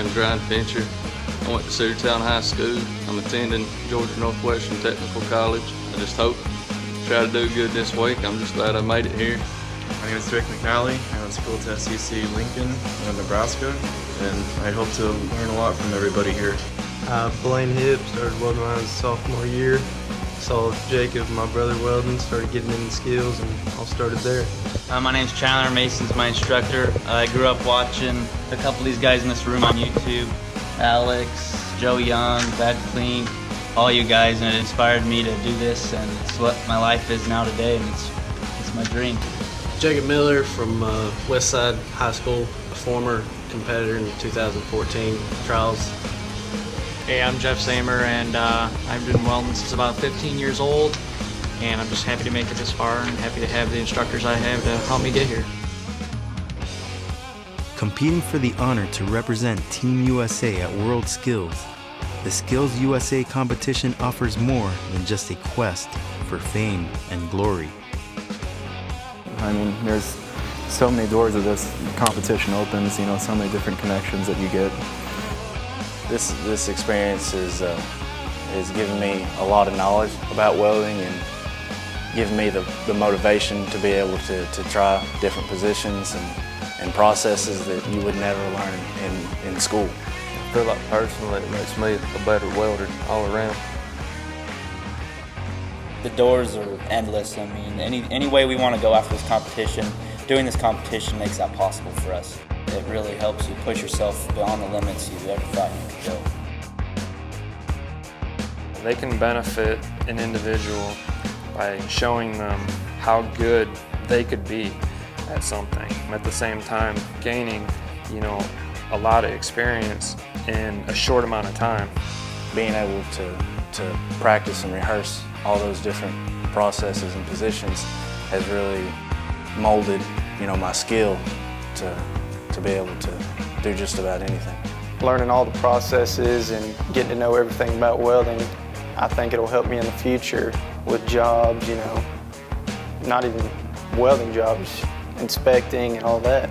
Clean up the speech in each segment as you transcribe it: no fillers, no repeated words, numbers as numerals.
name's Ryan Fincher. I went to Cedartown High School. I'm attending Georgia Northwestern Technical College. I just hope to try to do good this week. I'm just glad I made it here. My name is Rick McNally. I went to school at SUC Lincoln in Nebraska, and I hope to learn a lot from everybody here. Blaine Hibb, started welding when I was sophomore year. Saw Jacob, my brother, welding, started getting into skills, and all started there. My name's Chandler. Mason's my instructor. I grew up watching a couple of these guys in this room on YouTube. Alex, Joe Young, Bad Clean, all you guys, and it inspired me to do this, and it's what my life is now today, and it's my dream. Jacob Miller from Westside High School, a former competitor in 2014 trials. Hey, I'm Jeff Samer, and I've been welding since about 15 years old, and I'm just happy to make it this far and happy to have the instructors I have to help me get here. Competing for the honor to represent Team USA at WorldSkills, the SkillsUSA competition offers more than just a quest for fame and glory. I mean, there's so many doors that this competition opens, you know, so many different connections that you get. This experience is given me a lot of knowledge about welding and given me the motivation to be able to try different positions and processes that you would never learn in school. I feel like personally it makes me a better welder all around. The doors are endless. I mean, any way we want to go after this competition, doing this competition makes that possible for us. It really helps you push yourself beyond the limits you ever thought you could go. They can benefit an individual by showing them how good they could be at something. At the same time, gaining, you know, a lot of experience in a short amount of time. Being able to practice and rehearse all those different processes and positions has really molded, you know, my skill to be able to do just about anything. Learning all the processes and getting to know everything about welding, I think it'll help me in the future with jobs, you know, not even welding jobs, inspecting and all that.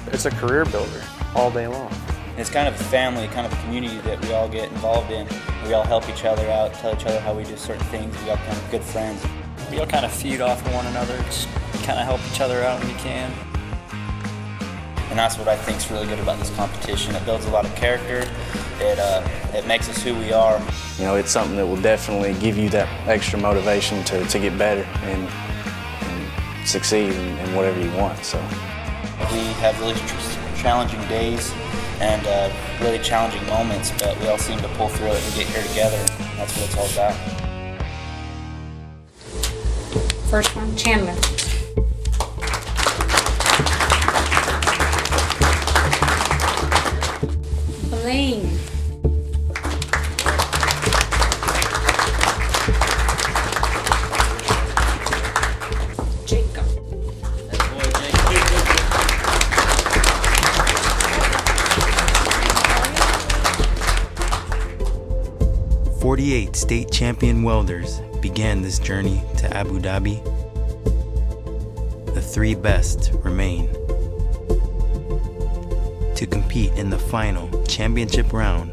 It's a career builder all day long. It's kind of a family, kind of a community that we all get involved in. We all help each other out, tell each other how we do certain things. We got kind of good friends. We all kind of feed off of one another, just kind of help each other out when we can. And that's what I think is really good about this competition. It builds a lot of character. It makes us who we are. You know, it's something that will definitely give you that extra motivation to get better and succeed in whatever you want. So we have really challenging days and really challenging moments, but we all seem to pull through it and get here together. That's what it's all about. First one, Chandler. Blaine. Jacob. 48 state champion welders began this journey to Abu Dhabi. The 3 best remain to compete in the final championship round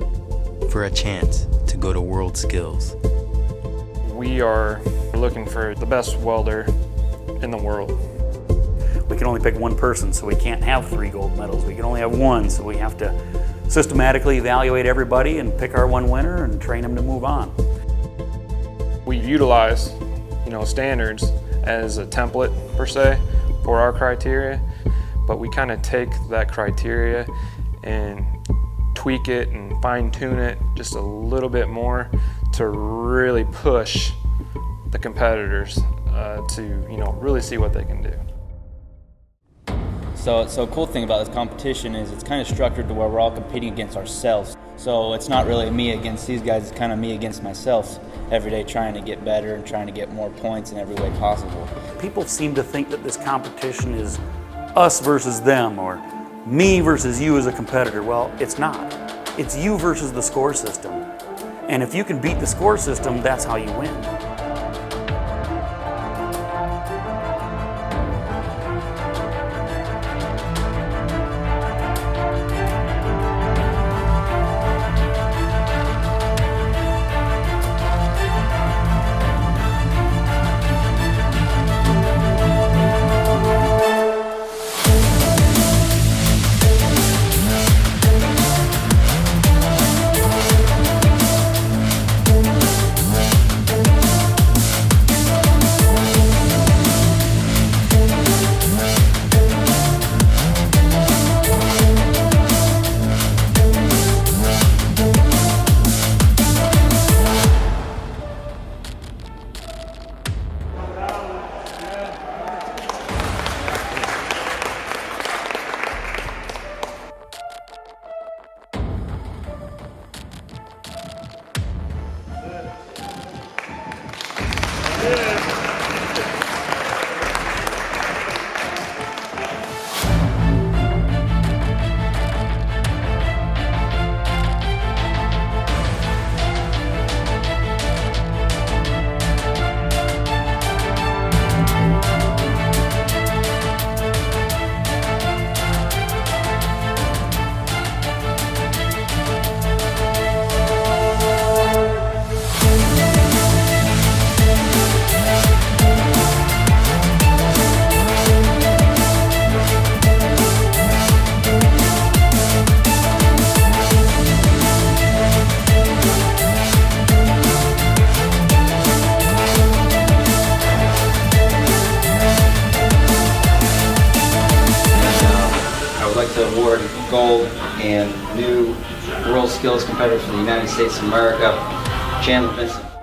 for a chance to go to WorldSkills. We are looking for the best welder in the world. We can only pick one person, so we can't have 3 gold medals. We can only have 1, so we have to systematically evaluate everybody and pick our one winner and train them to move on. We utilize, you know, standards as a template per se for our criteria, but we kind of take that criteria and tweak it and fine-tune it just a little bit more to really push the competitors to, you know, really see what they can do. So a cool thing about this competition is it's kind of structured to where we're all competing against ourselves. So it's not really me against these guys, it's kind of me against myself every day, trying to get better and trying to get more points in every way possible. People seem to think that this competition is us versus them, or me versus you as a competitor. Well, it's not. It's you versus the score system. And if you can beat the score system, that's how you win. gold, and new World Skills competitor for the United States of America, Chandler Vincent.